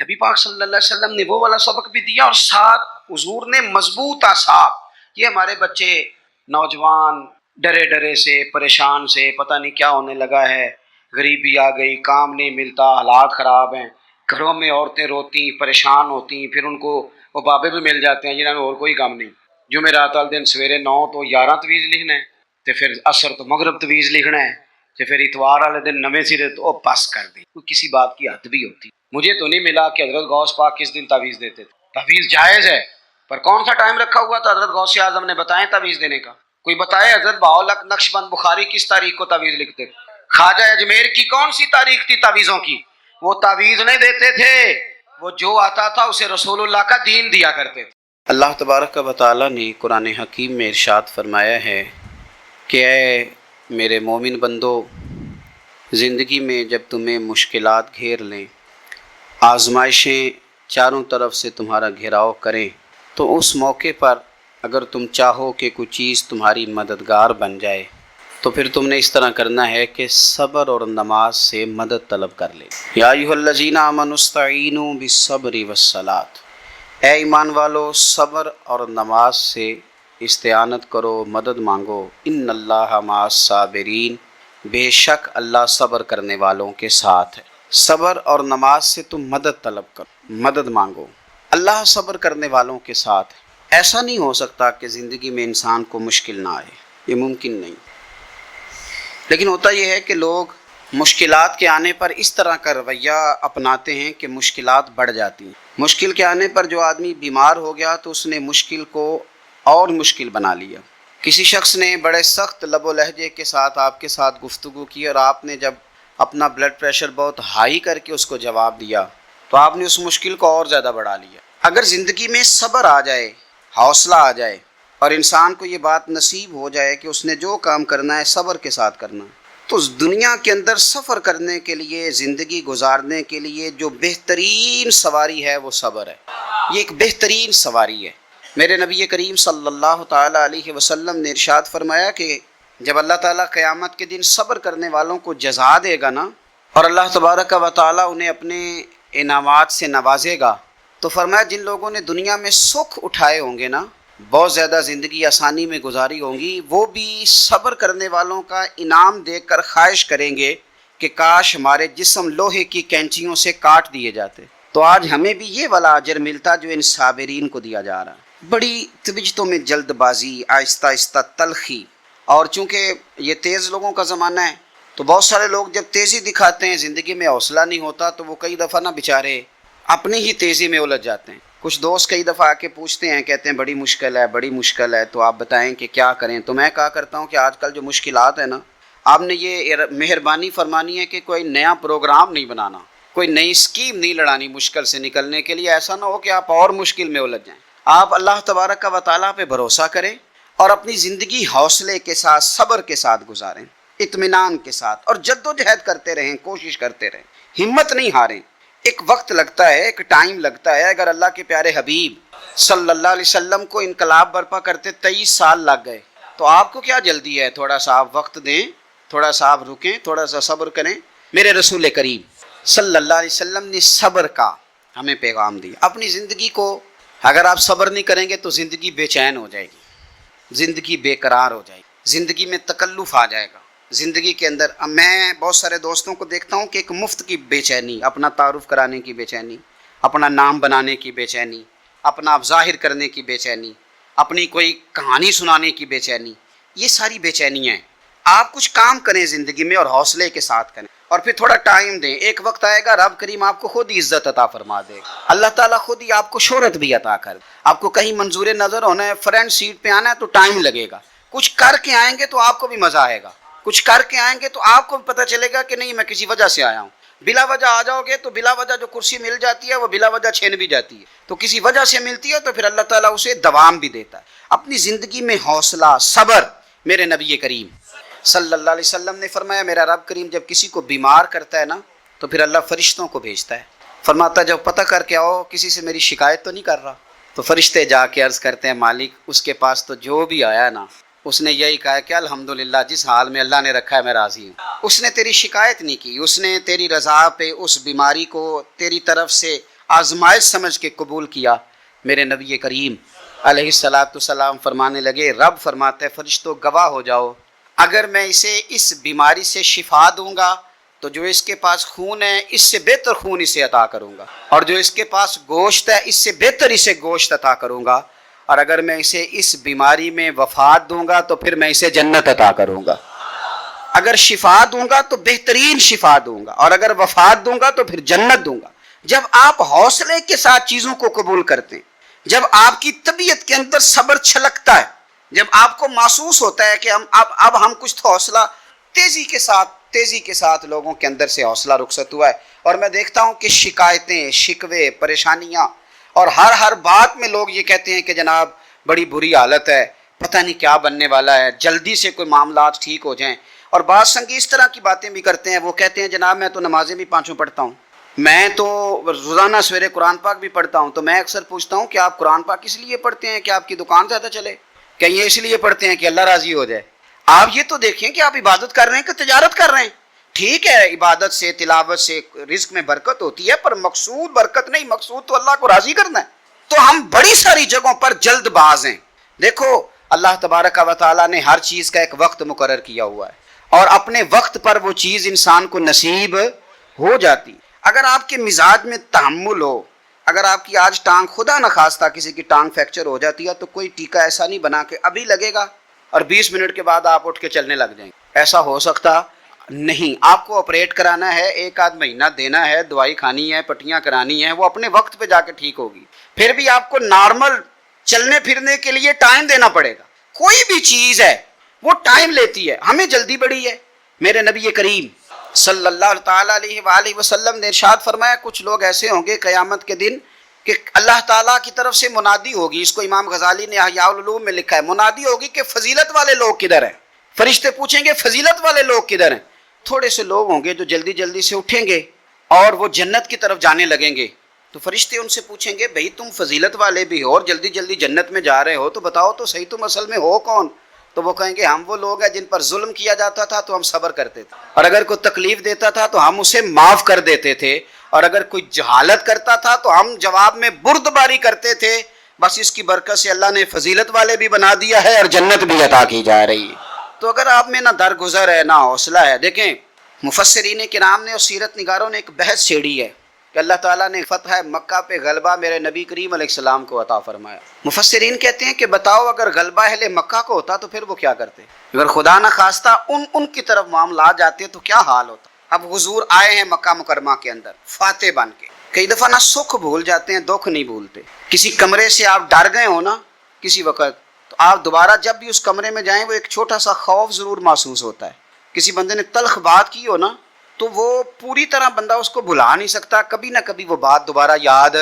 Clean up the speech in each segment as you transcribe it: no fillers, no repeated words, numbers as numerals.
نبی پاک صلی اللہ علیہ وسلم نے وہ والا سبق بھی دیا، اور ساتھ حضور نے مضبوط اعصاب، یہ ہمارے بچے نوجوان ڈرے ڈرے سے، پریشان سے، پتہ نہیں کیا ہونے لگا ہے، غریبی آ گئی، کام نہیں ملتا، حالات خراب ہیں، گھروں میں عورتیں روتی پریشان ہوتی، پھر ان کو وہ بابے بھی مل جاتے ہیں جنہوں نے اور کوئی کام نہیں، جمعرات والے دن سویرے 9 تو 11 تویز لکھنا ہے، تو پھر عصر تو مغرب تویز لکھنا ہے، تو پھر اتوار والے دن نویں سرے تو بس کر دی، کوئی کسی بات کی حد بھی ہوتی۔ مجھے تو نہیں ملا کہ حضرت غوث پاک کس دن تعویذ دیتے تھے، تعویذ جائز ہے، پر کون سا ٹائم رکھا ہوا تھا حضرت غوث اعظم نے بتائیں تعویذ دینے کا؟ کوئی بتائے حضرت بہاؤالحق نقشبند بخاری کس تاریخ کو تعویذ لکھتے تھے؟ خواجہ اجمیر کی کون سی تاریخ تھی تعویذوں کی؟ وہ تعویذ نہیں دیتے تھے، وہ جو آتا تھا اسے رسول اللہ کا دین دیا کرتے تھے۔ اللہ تبارک و تعالیٰ نے قرآن حکیم میں ارشاد فرمایا ہے کہ اے میرے مومن بندو، زندگی میں جب تمہیں مشکلات گھیر لیں، آزمائشیں چاروں طرف سے تمہارا گھیراؤ کریں، تو اس موقع پر اگر تم چاہو کہ کوئی چیز تمہاری مددگار بن جائے تو پھر تم نے اس طرح کرنا ہے کہ صبر اور نماز سے مدد طلب کر لے۔ یا ایھا الذین آمنوا استعینوا بالصبر والصلاۃ، اے ایمان والو صبر اور نماز سے استعانت کرو، مدد مانگو۔ ان اللہ مع الصابرین، بے شک اللہ صبر کرنے والوں کے ساتھ ہے۔ صبر اور نماز سے تم مدد طلب کرو، مدد مانگو، اللہ صبر کرنے والوں کے ساتھ ہے۔ ایسا نہیں ہو سکتا کہ زندگی میں انسان کو مشکل نہ آئے، یہ ممکن نہیں، لیکن ہوتا یہ ہے کہ لوگ مشکلات کے آنے پر اس طرح کا رویہ اپناتے ہیں کہ مشکلات بڑھ جاتی ہیں۔ مشکل کے آنے پر جو آدمی بیمار ہو گیا تو اس نے مشکل کو اور مشکل بنا لیا۔ کسی شخص نے بڑے سخت لب و لہجے کے ساتھ آپ کے ساتھ گفتگو کی، اور آپ نے جب اپنا بلڈ پریشر بہت ہائی کر کے اس کو جواب دیا تو آپ نے اس مشکل کو اور زیادہ بڑھا لیا۔ اگر زندگی میں صبر آ جائے، حوصلہ آ جائے، اور انسان کو یہ بات نصیب ہو جائے کہ اس نے جو کام کرنا ہے صبر کے ساتھ کرنا، تو اس دنیا کے اندر سفر کرنے کے لیے، زندگی گزارنے کے لیے جو بہترین سواری ہے وہ صبر ہے۔ یہ ایک بہترین سواری ہے۔ میرے نبی کریم صلی اللہ تعالیٰ علیہ وسلم نے ارشاد فرمایا کہ جب اللہ تعالیٰ قیامت کے دن صبر کرنے والوں کو جزا دے گا نا، اور اللہ تبارک و تعالیٰ انہیں اپنے انعامات سے نوازے گا، تو فرمایا جن لوگوں نے دنیا میں سکھ اٹھائے ہوں گے نا، بہت زیادہ زندگی آسانی میں گزاری ہوں گی، وہ بھی صبر کرنے والوں کا انعام دیکھ کر خواہش کریں گے کہ کاش ہمارے جسم لوہے کی کینچیوں سے کاٹ دیے جاتے، تو آج ہمیں بھی یہ والا اجر ملتا جو ان صابرین کو دیا جا رہا ہے۔ بڑی طبیعتوں میں جلد بازی، آہستہ آہستہ تلخی، اور چونکہ یہ تیز لوگوں کا زمانہ ہے تو بہت سارے لوگ جب تیزی دکھاتے ہیں، زندگی میں حوصلہ نہیں ہوتا، تو وہ کئی دفعہ نا بیچارے اپنی ہی تیزی میں الجھ جاتے ہیں۔ کچھ دوست کئی دفعہ آ کے پوچھتے ہیں، کہتے ہیں بڑی مشکل ہے، بڑی مشکل ہے، تو آپ بتائیں کہ کیا کریں؟ تو میں کہا کرتا ہوں کہ آج کل جو مشکلات ہیں نا، آپ نے یہ مہربانی فرمانی ہے کہ کوئی نیا پروگرام نہیں بنانا، کوئی نئی اسکیم نہیں لڑانی مشکل سے نکلنے کے لیے، ایسا نہ ہو کہ آپ اور مشکل میں الجھ جائیں۔ آپ اللہ تبارک و تعالیٰ پہ بھروسہ کریں اور اپنی زندگی حوصلے کے ساتھ، صبر کے ساتھ گزاریں، اطمینان کے ساتھ، اور جد و جہد کرتے رہیں، کوشش کرتے رہیں، ہمت نہیں ہاریں۔ ایک وقت لگتا ہے، ایک ٹائم لگتا ہے۔ اگر اللہ کے پیارے حبیب صلی اللہ علیہ وسلم کو انقلاب برپا کرتے 23 سال لگ گئے، تو آپ کو کیا جلدی ہے؟ تھوڑا سا آپ وقت دیں، تھوڑا سا آپ رکیں، تھوڑا سا صبر کریں۔ میرے رسول کریم صلی اللہ علیہ وسلم نے صبر کا ہمیں پیغام دیا۔ اپنی زندگی کو اگر آپ صبر نہیں کریں گے تو زندگی بے چین ہو جائے گی، زندگی بے قرار ہو جائے گی، زندگی میں تکلف آ جائے گا۔ زندگی کے اندر میں بہت سارے دوستوں کو دیکھتا ہوں کہ ایک مفت کی بے چینی، اپنا تعارف کرانے کی بے چینی، اپنا نام بنانے کی بے چینی، اپنا ظاہر کرنے کی بے چینی، اپنی کوئی کہانی سنانے کی بے چینی، یہ ساری بے چینیاں ہیں۔ آپ کچھ کام کریں زندگی میں اور حوصلے کے ساتھ کریں، اور پھر تھوڑا ٹائم دیں۔ ایک وقت آئے گا رب کریم آپ کو خود ہی عزت عطا فرما دے گا، اللہ تعالیٰ خود ہی آپ کو شہرت بھی عطا کر دے۔ آپ کو کہیں منظور نظر ہونا ہے، فرنٹ سیٹ پہ آنا ہے تو ٹائم لگے گا، کچھ کر کے آئیں گے تو آپ کو بھی مزہ آئے گا، کچھ کر کے آئیں گے تو آپ کو بھی پتہ چلے گا کہ نہیں میں کسی وجہ سے آیا ہوں۔ بلا وجہ آ جاؤ گے تو بلا وجہ جو کرسی مل جاتی ہے وہ بلا وجہ چھین بھی جاتی ہے، تو کسی وجہ سے ملتی ہے تو پھر اللہ تعالیٰ اسے دوام بھی دیتا ہے۔ اپنی زندگی میں حوصلہ، صبر۔ میرے نبی کریم صلی اللہ علیہ وسلم نے فرمایا میرا رب کریم جب کسی کو بیمار کرتا ہے نا تو پھر اللہ فرشتوں کو بھیجتا ہے، فرماتا جب پتہ کر کے آؤ کسی سے میری شکایت تو نہیں کر رہا، تو فرشتے جا کے عرض کرتے ہیں مالک اس کے پاس تو جو بھی آیا نا اس نے یہی کہا کہ الحمدللہ جس حال میں اللہ نے رکھا ہے میں راضی ہوں۔ اس نے تیری شکایت نہیں کی، اس نے تیری رضا پہ اس بیماری کو تیری طرف سے آزمائش سمجھ کے قبول کیا۔ میرے نبی کریم علیہ السلام فرمانے لگے، رب فرماتا ہے فرشتوں گواہ ہو جاؤ، اگر میں اسے اس بیماری سے شفا دوں گا تو جو اس کے پاس خون ہے اس سے بہتر خون اسے عطا کروں گا، اور جو اس کے پاس گوشت ہے اس سے بہتر اسے گوشت عطا کروں گا، اور اگر میں اسے اس بیماری میں وفات دوں گا تو پھر میں اسے جنت عطا کروں گا۔ اگر شفا دوں گا تو بہترین شفا دوں گا، اور اگر وفات دوں گا تو پھر جنت دوں گا۔ جب آپ حوصلے کے ساتھ چیزوں کو قبول کرتے ہیں، جب آپ کی طبیعت کے اندر صبر چھلکتا ہے، جب آپ کو محسوس ہوتا ہے کہ اب ہم کچھ تو حوصلہ تیزی کے ساتھ لوگوں کے اندر سے حوصلہ رخصت ہوا ہے، اور میں دیکھتا ہوں کہ شکایتیں، شکوے، پریشانیاں، اور ہر بات میں لوگ یہ کہتے ہیں کہ جناب بڑی بری حالت ہے، پتہ نہیں کیا بننے والا ہے، جلدی سے کوئی معاملات ٹھیک ہو جائیں۔ اور بعض سنگی اس طرح کی باتیں بھی کرتے ہیں، وہ کہتے ہیں جناب میں تو نمازیں بھی 5 پڑھتا ہوں، میں تو روزانہ سویرے قرآن پاک بھی پڑھتا ہوں، تو میں اکثر پوچھتا ہوں کہ آپ قرآن پاک اس لیے پڑھتے ہیں کہ آپ کی دکان زیادہ چلے، کہ یہ اس لیے پڑھتے ہیں کہ اللہ راضی ہو جائے؟ آپ یہ تو دیکھیں کہ آپ عبادت کر رہے ہیں کہ تجارت کر رہے ہیں۔ ٹھیک ہے، عبادت سے، تلاوت سے رزق میں برکت ہوتی ہے، پر مقصود برکت نہیں، مقصود تو اللہ کو راضی کرنا ہے۔ تو ہم بڑی ساری جگہوں پر جلد باز ہیں۔ دیکھو اللہ تبارک و تعالیٰ نے ہر چیز کا ایک وقت مقرر کیا ہوا ہے، اور اپنے وقت پر وہ چیز انسان کو نصیب ہو جاتی۔ اگر آپ کے مزاج میں تحمل ہو، اگر آپ کی آج ٹانگ خدا نخواستہ کسی کی ٹانگ فریکچر ہو جاتی ہے تو کوئی ٹیکہ ایسا نہیں بنا کہ ابھی لگے گا اور 20 منٹ کے بعد آپ اٹھ کے چلنے لگ جائیں گے، ایسا ہو سکتا نہیں۔ آپ کو آپریٹ کرانا ہے، 1 مہینہ دینا ہے، دوائی کھانی ہے، پٹیاں کرانی ہیں، وہ اپنے وقت پہ جا کے ٹھیک ہوگی۔ پھر بھی آپ کو نارمل چلنے پھرنے کے لیے ٹائم دینا پڑے گا۔ کوئی بھی چیز ہے وہ ٹائم لیتی ہے، ہمیں جلدی بڑی ہے۔ میرے نبی کریم صلی اللہ تعالیٰ علیہ وآلہ وسلم نے ارشاد فرمایا کچھ لوگ ایسے ہوں گے قیامت کے دن کہ اللہ تعالیٰ کی طرف سے منادی ہوگی، اس کو امام غزالی نے احیاء العلوم میں لکھا ہے، منادی ہوگی کہ فضیلت والے لوگ کدھر ہیں؟ فرشتے پوچھیں گے فضیلت والے لوگ کدھر ہیں؟ تھوڑے سے لوگ ہوں گے جو جلدی جلدی سے اٹھیں گے اور وہ جنت کی طرف جانے لگیں گے، تو فرشتے ان سے پوچھیں گے بھئی تم فضیلت والے بھی ہو اور جلدی جلدی جنت میں جا رہے ہو، تو بتاؤ تو صحیح تم اصل میں ہو کون؟ تو وہ کہیں گے ہم وہ لوگ ہیں جن پر ظلم کیا جاتا تھا تو ہم صبر کرتے تھے، اور اگر کوئی تکلیف دیتا تھا تو ہم اسے معاف کر دیتے تھے، اور اگر کوئی جہالت کرتا تھا تو ہم جواب میں بردباری کرتے تھے۔ بس اس کی برکت سے اللہ نے فضیلت والے بھی بنا دیا ہے اور جنت بھی عطا کی جا رہی ہے۔ تو اگر آپ میں نہ درگزر ہے نہ حوصلہ ہے، دیکھیں مفسرین کرام نے اور سیرت نگاروں نے ایک بحث چھیڑی ہے کہ اللہ تعالیٰ نے فتح مکہ پہ غلبہ میرے نبی کریم علیہ السلام کو عطا فرمایا۔ مفسرین کہتے ہیں کہ بتاؤ اگر غلبہ اہل مکہ کو ہوتا تو پھر وہ کیا کرتے؟ اگر خدا نہ خواستہ ان کی طرف معاملات جاتے تو کیا حال ہوتا؟ اب حضور آئے ہیں مکہ مکرمہ کے اندر فاتح بن کے، کئی دفعہ نہ سکھ بھول جاتے ہیں، دکھ نہیں بھولتے۔ کسی کمرے سے آپ ڈر گئے ہو نا کسی وقت، تو آپ دوبارہ جب بھی اس کمرے میں جائیں وہ ایک چھوٹا سا خوف ضرور محسوس ہوتا ہے۔ کسی بندے نے تلخ بات کی ہو نا تو وہ پوری طرح بندہ اس کو بھلا نہیں سکتا، کبھی نہ کبھی وہ بات دوبارہ یاد،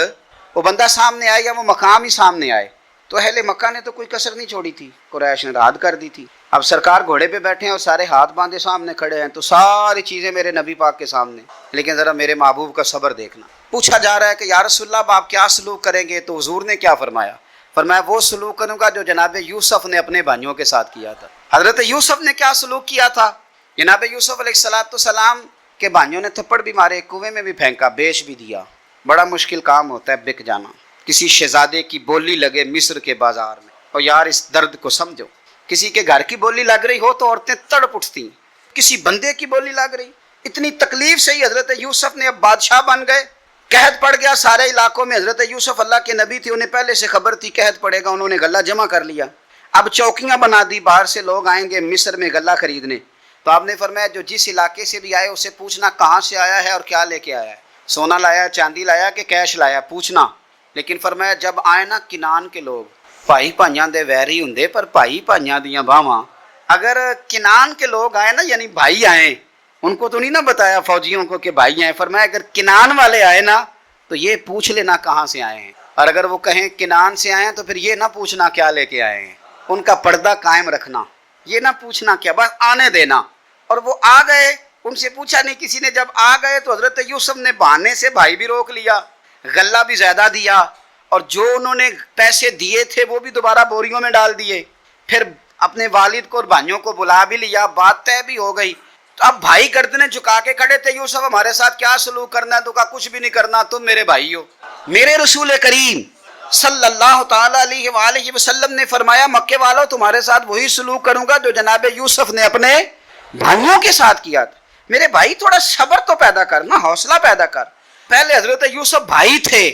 وہ بندہ سامنے آئے یا وہ مقام ہی سامنے آئے۔ تو اہل مکہ نے تو کوئی کسر نہیں چھوڑی تھی، قریش نے رعد کر دی تھی۔ اب سرکار گھوڑے پہ بیٹھے ہیں اور سارے ہاتھ باندھے سامنے کھڑے ہیں، تو ساری چیزیں میرے نبی پاک کے سامنے، لیکن ذرا میرے محبوب کا صبر دیکھنا۔ پوچھا جا رہا ہے کہ یا رسول اللہ آپ کیا سلوک کریں گے؟ تو حضور نے کیا فرمایا؟ فرمایا وہ سلوک کروں گا جو جناب یوسف نے اپنے بھائیوں کے ساتھ کیا تھا۔ حضرت یوسف نے کیا سلوک کیا تھا؟ جناب یوسف علیہ السلام کے بھائیوں نے تھپڑ بھی مارے، کنویں میں بھی پھینکا، بیچ بھی دیا۔ بڑا مشکل کام ہوتا ہے بک جانا، کسی شہزادے کی بولی لگے مصر کے بازار میں، اور یار اس درد کو سمجھو، کسی کے گھر کی بولی لگ رہی ہو تو عورتیں تڑپ اٹھتی ہیں، کسی بندے کی بولی لگ رہی، اتنی تکلیف سے ہی حضرت یوسف نے اب بادشاہ بن گئے، قحط پڑ گیا سارے علاقوں میں۔ حضرت یوسف اللہ کے نبی تھے، انہیں پہلے سے خبر تھی قحط پڑے گا، انہوں نے غلہ جمع کر لیا۔ اب چوکیاں بنا دی، باہر سے لوگ آئیں گے مصر میں غلہ خریدنے، تو آپ نے فرمایا جو جس علاقے سے بھی آئے اسے پوچھنا کہاں سے آیا ہے اور کیا لے کے آیا ہے، سونا لایا، چاندی لایا کہ کیش لایا، پوچھنا۔ لیکن فرمایا جب آئے نا کنان کے لوگ، بھائی بھائیاں دے ویری ہوندے پر بھائی بھائیاں دیاں باواں، اگر کنان کے لوگ آئے نا یعنی بھائی آئے، ان کو تو نہیں نا بتایا فوجیوں کو کہ بھائی آئے، فرمایا اگر کنان والے آئے نا تو یہ پوچھ لینا کہاں سے آئے ہیں، اور اگر وہ کہیں کنان سے آئے ہیں تو پھر یہ نہ پوچھنا کیا لے کے آئے ہیں، ان کا پردہ قائم رکھنا، یہ نہ پوچھنا کیا، بس آنے دینا۔ اور وہ آ گئے، ان سے پوچھا نہیں کسی نے، جب آ گئے تو حضرت یوسف نے بہانے سے بھائی بھی روک لیا، غلہ بھی زیادہ دیا، اور جو انہوں نے پیسے دیے تھے وہ بھی دوبارہ بوریوں میں ڈال دیے، پھر اپنے والد کو اور بھائیوں کو بلا بھی لیا، بات طے بھی ہو گئی۔ تو اب بھائی گردنیں جھکا کے کھڑے تھے، یوسف ہمارے ساتھ کیا سلوک کرنا ہے؟ تو کہا کچھ بھی نہیں کرنا، تم میرے بھائی ہو۔ میرے رسول کریم صلی اللہ تعالی علیہ وآلہ وسلم نے فرمایا مکے والوں تمہارے ساتھ وہی سلوک کروں گا جو جناب یوسف نے اپنے بھائیوں کے ساتھ کیا تھا. میرے بھائی تھوڑا صبر تو پیدا کر نا, حوصلہ پیدا کر. پہلے حضرت یوسف بھائی تھے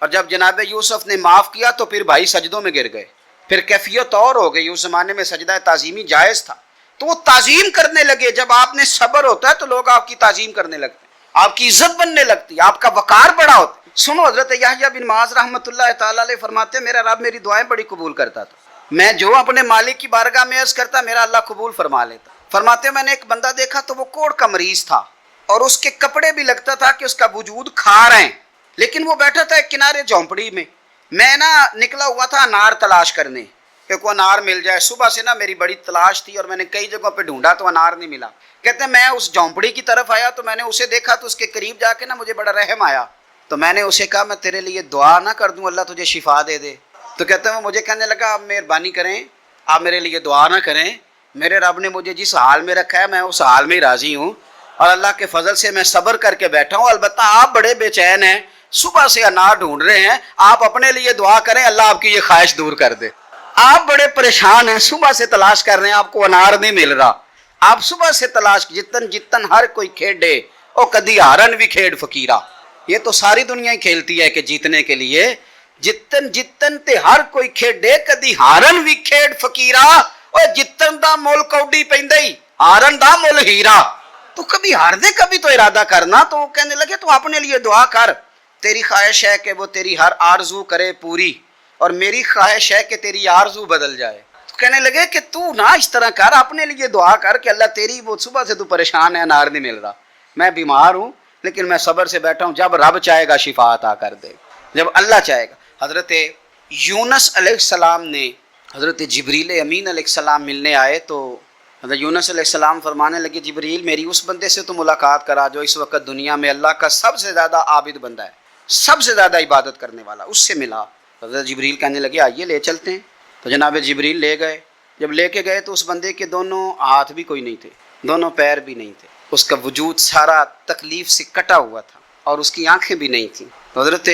اور جب جناب یوسف نے معاف کیا تو پھر بھائی سجدوں میں گر گئے, پھر کیفیت اور ہو گئی. اس زمانے میں سجدہ تعظیمی جائز تھا تو وہ تعظیم کرنے لگے. جب آپ نے صبر ہوتا ہے تو لوگ آپ کی تعظیم کرنے لگتے ہیں, آپ کی عزت بننے لگتی ہے, آپ کا وقار بڑا ہوتا ہے. سنو, حضرت یحییٰ بن معاذ رحمۃ اللہ تعالی علیہ فرماتے ہیں میرا رب میری دعائیں بڑی قبول کرتا تھا. میں جو اپنے مالک کی بارگاہ میں عرض کرتا میرا اللہ قبول فرما لیتا. فرماتے ہیں میں نے ایک بندہ دیکھا تو وہ کوڑ کا مریض تھا اور اس کے کپڑے بھی لگتا تھا کہ اس کا وجود کھار ہیں, لیکن وہ بیٹھا تھا ایک کنارے جھونپڑی میں. میں نکلا ہوا تھا انار تلاش کرنے کہ کوئی انار مل جائے. صبح سے میری بڑی تلاش تھی اور میں نے کئی جگہوں پہ ڈھونڈا تو انار نہیں ملا. کہتے ہیں میں اس جھونپڑی کی طرف آیا تو میں نے اسے دیکھا تو اس کے قریب جا کے مجھے بڑا رحم آیا. تو میں نے اسے کہا میں تیرے لیے دعا نہ کر دوں اللہ تجھے شفا دے دے. تو کہتے ہیں وہ مجھے کہنے لگا آپ مہربانی کریں, آپ میرے لیے دعا نہ کریں, میرے رب نے مجھے جس حال میں رکھا ہے میں اس حال میں ہی راضی ہوں اور اللہ کے فضل سے میں صبر کر کے بیٹھا ہوں. البتہ آپ بڑے بے چین ہیں, صبح سے انار ڈھونڈ رہے ہیں, آپ اپنے لیے دعا کریں اللہ آپ کی یہ خواہش دور کر دے. آپ بڑے پریشان ہیں, صبح سے تلاش کر رہے ہیں, آپ کو انار نہیں مل رہا. آپ صبح سے تلاش جتن ہر کوئی کھیڈے او کدی ہارن بھی کھیڈ فقیرہ. یہ تو ساری دنیا ہی کھیلتی ہے کہ جیتنے کے لیے جتن تے ہر کوئی کھیڈے کدی ہارن بھی کھیڈ فقیرہ. اور جتن دا مول کوڈی پیندئی ہارن دا مول ہیرا. تو کبھی ہار دے کبھی تو ارادہ کرنا. تو وہ کہنے لگے تو اپنے لیے دعا کر, تیری خواہش ہے کہ وہ تیری ہر آرزو کرے پوری اور میری خواہش ہے کہ تیری آرزو بدل جائے. تو کہنے لگے کہ تو نہ اس طرح کر, اپنے لیے دعا کر کہ اللہ تیری وہ صبح سے تو پریشان ہے انار نہیں مل رہا, میں بیمار ہوں لیکن میں صبر سے بیٹھا ہوں, جب رب چاہے گا شفا عطا کر دے, جب اللہ چاہے گا. حضرت یونس علیہ السلام نے حضرت جبریل امین علیہ السلام ملنے آئے تو حضرت یونس علیہ السلام فرمانے لگے جبریل میری اس بندے سے تو ملاقات کرا جو اس وقت دنیا میں اللہ کا سب سے زیادہ عابد بندہ ہے, سب سے زیادہ عبادت کرنے والا, اس سے ملا. حضرت جبریل کہنے لگے آئیے لے چلتے ہیں. تو جناب جبریل لے گئے. جب لے کے گئے تو اس بندے کے دونوں ہاتھ بھی کوئی نہیں تھے, دونوں پیر بھی نہیں تھے, اس کا وجود سارا تکلیف سے کٹا ہوا تھا اور اس کی آنکھیں بھی نہیں تھیں. تو حضرت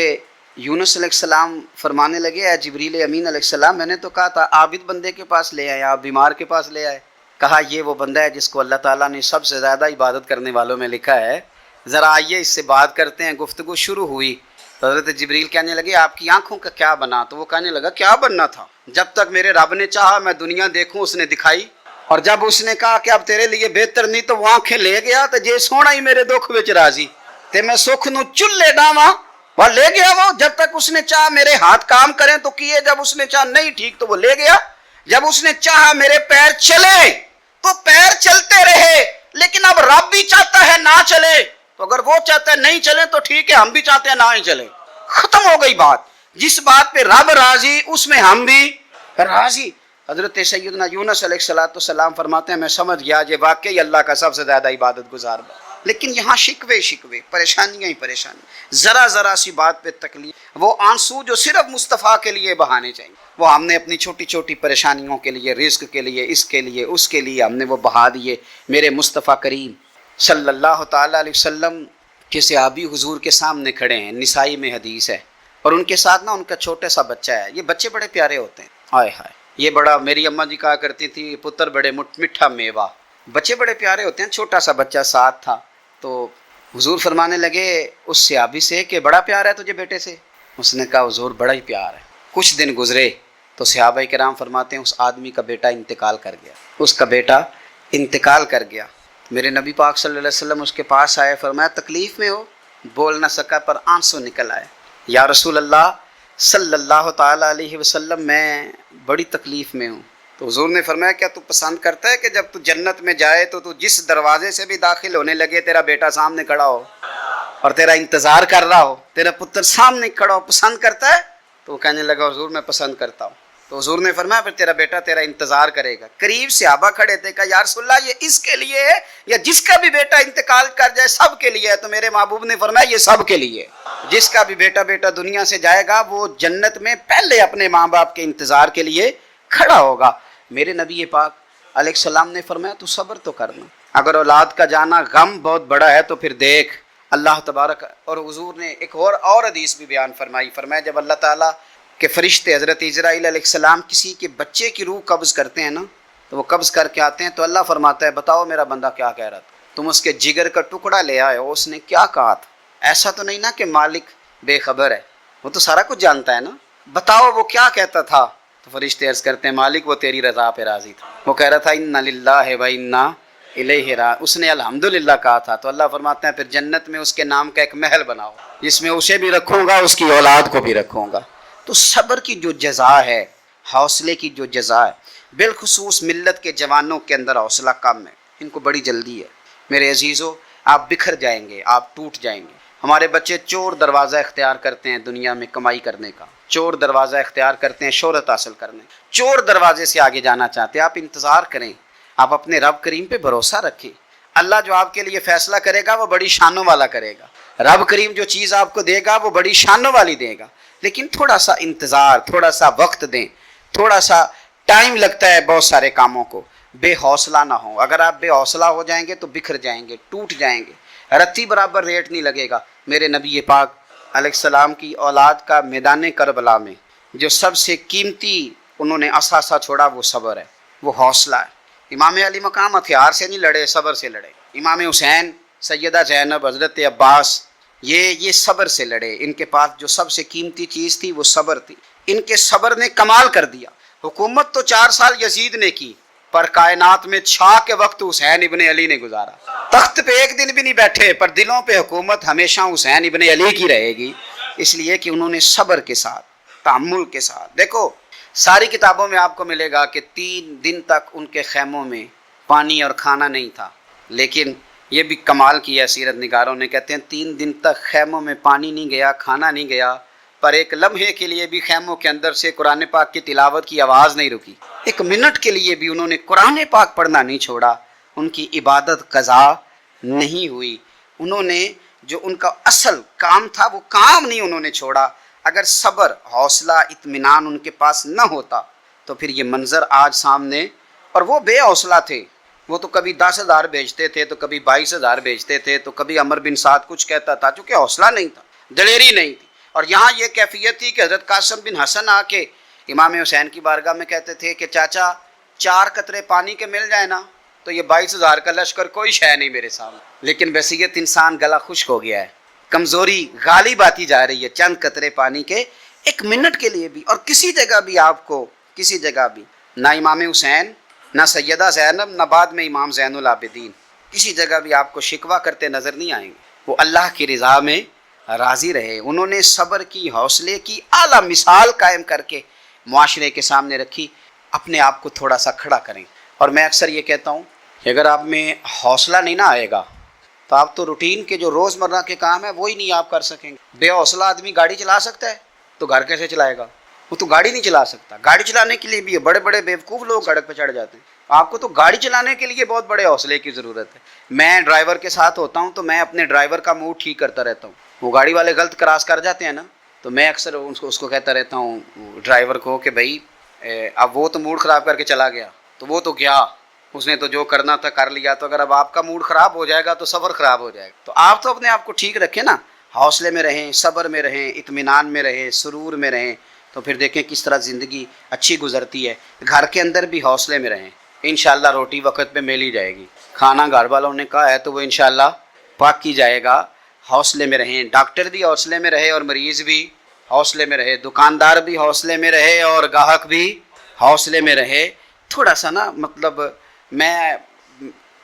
یونس علیہ السلام فرمانے لگے اے جبریل امین علیہ السلام میں نے تو کہا تھا عابد بندے کے پاس لے آئے, آپ بیمار کے پاس لے آئے. کہا یہ وہ بندہ ہے جس کو اللہ تعالیٰ نے سب سے زیادہ عبادت کرنے والوں میں لکھا ہے, ذرا آئیے اس سے بات کرتے ہیں. گفتگو شروع ہوئی تو حضرت جبریل کہنے لگے آپ کی آنکھوں کا کیا بنا؟ تو وہ کہنے لگا کیا بننا تھا, جب تک میرے رب نے چاہا میں دنیا دیکھوں اس نے دکھائی, اور جب اس نے کہا کہ اب تیرے لیے بہتر نہیں تو وہ آنکھیں لے گیا تو جے سونا ہی میرے دکھ وچ راضی تے میں سکھ نو چلے ڈاواں وہ لے گیا. وہ جب تک اس نے چاہا میرے ہاتھ کام کریں تو کیے, جب اس نے چاہا نہیں ٹھیک تو وہ لے گیا. جب اس نے چاہا میرے پیر چلے تو پیر چلتے رہے, لیکن اب رب بھی چاہتا ہے نہ چلے, تو اگر وہ چاہتا ہے نہیں چلے تو ٹھیک ہے, ہم بھی چاہتے ہیں نہ ہی چلے. ختم ہو گئی بات. جس بات پہ رب راضی اس میں ہم بھی راضی. حضرت سیدنا یونس علیہ السلام فرماتے ہیں میں سمجھ گیا یہ واقعی اللہ کا سب سے زیادہ عبادت گزار بات. لیکن یہاں شکوے پریشانیاں ہی پریشانی, ذرا سی بات پہ تکلیف, وہ آنسو جو صرف مصطفیٰ کے لیے بہانے چاہیے وہ ہم نے اپنی چھوٹی چھوٹی پریشانیوں کے لیے, رزق کے لیے, اس کے لیے ہم نے وہ بہا دیے. میرے مصطفیٰ کریم صلی اللہ تعالیٰ علیہ وسلم کے صحابی حضور کے سامنے کھڑے ہیں, نسائی میں حدیث ہے, اور ان کے ساتھ ان کا چھوٹا سا بچہ ہے. یہ بچے بڑے پیارے ہوتے ہیں, ہائے ہائے, یہ بڑا, میری اماں جی کہا کرتی تھی پتر بڑے میٹھا میوہ, بچے بڑے پیارے ہوتے ہیں. چھوٹا سا بچہ ساتھ تھا تو حضور فرمانے لگے اس صحابی سے کہ بڑا پیار ہے تجھے بیٹے سے؟ اس نے کہا حضور بڑا ہی پیار ہے. کچھ دن گزرے تو صحابہ کرام فرماتے ہیں اس آدمی کا بیٹا انتقال کر گیا, اس کا بیٹا انتقال کر گیا. میرے نبی پاک صلی اللہ علیہ وسلم اس کے پاس آئے, فرمایا تکلیف میں ہو؟ بول نہ سکا پر آنسو نکل آئے. یا رسول اللہ صلی اللہ تعالیٰ علیہ وسلم میں بڑی تکلیف میں ہوں. تو حضور نے فرمایا کیا تو پسند کرتا ہے کہ جب تو جنت میں جائے تو جس دروازے سے بھی داخل ہونے لگے تیرا بیٹا سامنے کھڑا ہو اور تیرا انتظار کر رہا ہو, تیرا پتر سامنے کھڑا ہو, پسند کرتا ہے؟ تو وہ کہنے لگا حضور میں پسند کرتا ہوں. تو حضور نے فرمایا پھر تیرا بیٹا تیرا انتظار کرے گا. قریب صحابہ کھڑے تھے, کہا یا رسول اللہ یہ اس کے لیے ہے یا جس کا بھی بیٹا انتقال کر جائے سب کے لیے ہے؟ تو میرے محبوب نے فرمایا یہ سب کے لیے. جس کا بھی بیٹا دنیا سے جائے گا وہ جنت میں پہلے اپنے ماں باپ کے انتظار کے لیے کھڑا ہوگا. میرے نبی پاک علیہ السلام نے فرمایا تو صبر تو کرنا, اگر اولاد کا جانا غم بہت بڑا ہے تو پھر دیکھ اللہ تبارک اور حضور نے ایک اور حدیث بھی بیان فرمایا جب اللہ تعالیٰ کے فرشتے حضرت اسرائیل علیہ السلام کسی کے بچے کی روح قبض کرتے ہیں نا، تو وہ قبض کر کے آتے ہیں تو اللہ فرماتا ہے بتاؤ میرا بندہ کیا کہہ رہا تھا، تم اس کے جگر کا ٹکڑا لے آئے ہو، اس نے کیا کہا تھا؟ ایسا تو نہیں نا کہ مالک بے خبر ہے، وہ تو سارا کچھ جانتا ہے نا، بتاؤ وہ کیا کہتا تھا؟ تو فرشتے عرض کرتے ہیں مالک وہ تیری رضا پہ راضی تھا، وہ کہہ رہا تھا انا للہ و انا الیہ راجعون، اس نے الحمدللہ کہا تھا، تو اللہ فرماتے ہیں پھر جنت میں اس کے نام کا ایک محل بناؤ جس میں اسے بھی رکھوں گا اس کی اولاد کو بھی رکھوں گا۔ تو صبر کی جو جزا ہے، حوصلے کی جو جزا ہے، بالخصوص ملت کے جوانوں کے اندر حوصلہ کم ہے، ان کو بڑی جلدی ہے۔ میرے عزیزو، آپ بکھر جائیں گے، آپ ٹوٹ جائیں گے۔ ہمارے بچے چور دروازہ اختیار کرتے ہیں دنیا میں کمائی کرنے کا، چور دروازہ اختیار کرتے ہیں شہرت حاصل کرنے، چور دروازے سے آگے جانا چاہتے ہیں۔ آپ انتظار کریں، آپ اپنے رب کریم پہ بھروسہ رکھیں، اللہ جو آپ کے لیے فیصلہ کرے گا وہ بڑی شانوں والا کرے گا، رب کریم جو چیز آپ کو دے گا وہ بڑی شانوں والی دے گا، لیکن تھوڑا سا انتظار، تھوڑا سا وقت دیں، تھوڑا سا ٹائم لگتا ہے بہت سارے کاموں کو۔ بے حوصلہ نہ ہو، اگر آپ بے حوصلہ ہو جائیں گے تو بکھر جائیں گے، ٹوٹ جائیں گے، رتی برابر ریٹ نہیں لگے گا۔ میرے نبی پاک علیہ السلام کی اولاد کا میدان کربلا میں جو سب سے قیمتی انہوں نے اثاثہ چھوڑا وہ صبر ہے، وہ حوصلہ ہے۔ امام علی مقام ہتھیار سے نہیں لڑے، صبر سے لڑے۔ امام حسین، سیدہ زینب، حضرت عباس، یہ صبر سے لڑے۔ ان کے پاس جو سب سے قیمتی چیز تھی وہ صبر تھی، ان کے صبر نے کمال کر دیا۔ حکومت تو 4 سال یزید نے کی، پر کائنات میں چھا کے وقت حسین ابن علی نے گزارا۔ تخت پہ ایک دن بھی نہیں بیٹھے، پر دلوں پہ حکومت ہمیشہ حسین ابن علی کی رہے گی، اس لیے کہ انہوں نے صبر کے ساتھ، تحمل کے ساتھ۔ دیکھو ساری کتابوں میں آپ کو ملے گا کہ 3 دن تک ان کے خیموں میں پانی اور کھانا نہیں تھا، لیکن یہ بھی کمال کیا سیرت نگاروں نے، کہتے ہیں 3 دن تک خیموں میں پانی نہیں گیا، کھانا نہیں گیا، پر ایک لمحے کے لیے بھی خیموں کے اندر سے قرآن پاک کی تلاوت کی آواز نہیں رکی، ایک منٹ کے لیے بھی انہوں نے قرآن پاک پڑھنا نہیں چھوڑا، ان کی عبادت قضا نہیں ہوئی، انہوں نے جو ان کا اصل کام تھا وہ کام نہیں انہوں نے چھوڑا۔ اگر صبر، حوصلہ، اطمینان ان کے پاس نہ ہوتا تو پھر یہ منظر آج سامنے، اور وہ بے حوصلہ تھے، وہ تو کبھی 10,000 بیچتے تھے تو کبھی 22,000 بیچتے تھے، تو کبھی عمر بن سعد کچھ کہتا تھا، چونکہ حوصلہ نہیں تھا، دلیری نہیں تھی۔ اور یہاں یہ کیفیت تھی کہ حضرت قاسم بن حسن آ کے امام حسین کی بارگاہ میں کہتے تھے کہ چاچا 4 قطرے پانی کے مل جائے نا تو یہ 22,000 کا لشکر کوئی شے نہیں میرے سامنے۔ لیکن بحیثیت انسان گلا خشک ہو گیا ہے، کمزوری غالب آتی جا رہی ہے، چند قطرے پانی کے ایک منٹ کے لیے بھی، اور کسی جگہ بھی آپ کو، کسی جگہ بھی، نہ امام حسین، نہ سیدہ زینب، نہ بعد میں امام زین العابدین، کسی جگہ بھی آپ کو شکوہ کرتے نظر نہیں آئیں گے، وہ اللہ کی رضا میں راضی رہے۔ انہوں نے صبر کی، حوصلے کی اعلیٰ مثال قائم کر کے معاشرے کے سامنے رکھی۔ اپنے آپ کو تھوڑا سا کھڑا کریں، اور میں اکثر یہ کہتا ہوں کہ اگر آپ میں حوصلہ نہیں نہ آئے گا تو آپ تو روٹین کے جو روزمرہ کے کام ہے وہی نہیں آپ کر سکیں گے۔ بے حوصلہ آدمی گاڑی چلا سکتا ہے تو گھر کیسے چلائے گا؟ وہ تو گاڑی نہیں چلا سکتا۔ گاڑی چلانے کے لیے بھی بڑے بڑے بیوقوف لوگ سڑک پہ چڑھ جاتے ہیں، آپ کو تو گاڑی چلانے کے لیے بہت بڑے حوصلے کی ضرورت ہے۔ میں ڈرائیور کے ساتھ ہوتا ہوں تو میں اپنے ڈرائیور کا موڈ ٹھیک کرتا رہتا ہوں، وہ گاڑی والے غلط کراس کر جاتے ہیں نا تو میں اکثر اس کو کہتا رہتا ہوں ڈرائیور کو کہ بھائی اب وہ تو موڈ خراب کر کے چلا گیا تو وہ تو گیا، اس نے تو جو کرنا تھا کر لیا، تو اگر اب آپ کا موڈ خراب ہو جائے گا تو سفر خراب ہو جائے گا۔ تو آپ تو اپنے آپ کو ٹھیک رکھیں نا، حوصلے میں رہیں، صبر میں رہیں، اطمینان میں رہیں، سرور میں رہیں، تو پھر دیکھیں کس طرح زندگی اچھی گزرتی ہے۔ گھر کے اندر بھی حوصلے میں رہیں، انشاءاللہ روٹی وقت پہ مل ہی جائے گی، کھانا گھر والوں نے کہا ہے تو وہ انشاءاللہ پاک کی جائے گا۔ حوصلے میں رہیں، ڈاکٹر بھی حوصلے میں رہے اور مریض بھی حوصلے میں رہے، دکاندار بھی حوصلے میں رہے اور گاہک بھی حوصلے میں رہے۔ تھوڑا سا نا، مطلب میں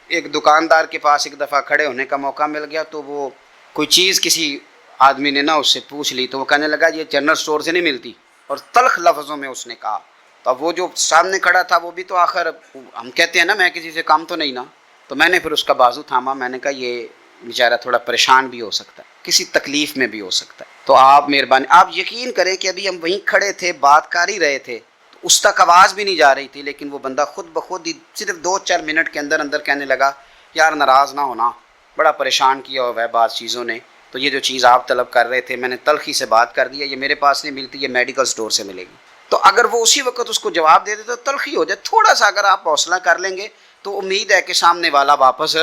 ایک دکاندار کے پاس ایک دفعہ کھڑے ہونے کا موقع مل گیا تو وہ کوئی چیز کسی آدمی نے نا اس سے پوچھ لی تو وہ کہنے لگا یہ جنرل اسٹور سے نہیں ملتی، اور تلخ لفظوں میں اس نے کہا۔ تو اب وہ جو سامنے کھڑا تھا وہ بھی تو آخر ہم کہتے ہیں نا میں کسی سے کام تو نہیں نا، تو میں نے پھر اس کا بازو تھاما، میں نے کہا یہ بیچارہ تھوڑا پریشان بھی ہو سکتا ہے، کسی تکلیف میں بھی ہو سکتا ہے، تو آپ مہربانی، آپ یقین کریں کہ ابھی ہم وہیں کھڑے تھے، بات کر ہی رہے تھے، تو اس تک آواز بھی نہیں جا رہی تھی، لیکن وہ بندہ خود بخود ہی صرف 2-4 منٹ کے اندر اندر کہنے لگا یار ناراض نہ ہونا، بڑا پریشان کیا ہوا ہے بعض چیزوں نے، تو یہ جو چیز آپ طلب کر رہے تھے میں نے تلخی سے بات کر دیا، یہ میرے پاس نہیں ملتی، یہ میڈیکل سٹور سے ملے گی۔ تو اگر وہ اسی وقت اس کو جواب دے دے تو تلخی ہو جائے، تھوڑا سا اگر آپ حوصلہ کر لیں گے تو امید ہے کہ سامنے والا واپس،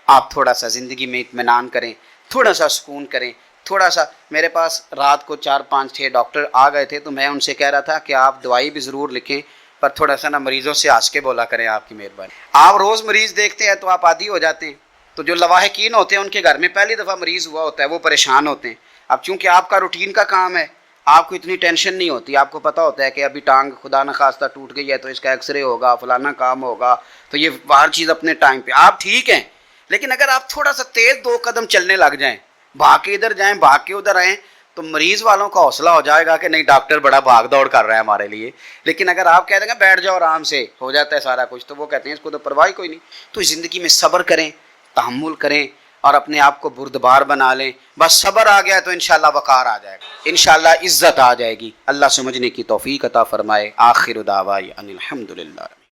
آپ تھوڑا سا زندگی میں اطمینان کریں، تھوڑا سا سکون کریں، تھوڑا سا. میرے پاس رات کو 4-5-6 ڈاکٹر آ گئے تھے، تو میں ان سے کہہ رہا تھا کہ آپ دوائی بھی ضرور لکھیں، پر تھوڑا سا نا مریضوں سے ہنس کے بولا کریں، آپ کی مہربانی. آپ روز مریض دیکھتے ہیں تو آپ عادی ہو جاتے ہیں. تو جو لواحقین ہوتے ہیں ان کے گھر میں پہلی دفعہ مریض ہوا ہوتا ہے، وہ پریشان ہوتے ہیں. اب چونکہ آپ کا روٹین کا کام ہے، آپ کو اتنی ٹینشن نہیں ہوتی. آپ کو پتہ ہوتا ہے کہ ابھی ٹانگ خدا نخواستہ ٹوٹ گئی ہے تو اس کا ایکس رے ہوگا، فلانا کام ہوگا، تو یہ ہر چیز اپنے ٹائم پہ. آپ ٹھیک ہیں، لیکن اگر آپ تھوڑا سا تیز 2 قدم چلنے لگ جائیں، بھاگ کے ادھر جائیں، بھاگ کے ادھر آئیں، تو مریض والوں کا حوصلہ ہو جائے گا کہ نہیں ڈاکٹر بڑا بھاگ دوڑ کر رہا ہے ہمارے لیے. لیکن اگر آپ کہہ دیں گے بیٹھ جاؤ آرام سے ہو جاتا ہے سارا کچھ، تو وہ کہتے ہیں اس کو تو پرواہ کوئی نہیں. تو زندگی میں صبر کریں، تحمل کریں، اور اپنے آپ کو بردبار بنا لیں. بس صبر آ گیا تو انشاءاللہ وقار آ جائے گا، انشاءاللہ عزت آ جائے گی. اللہ سمجھنے کی توفیق عطا فرمائے. آخر دعوانا ان الحمدللہ.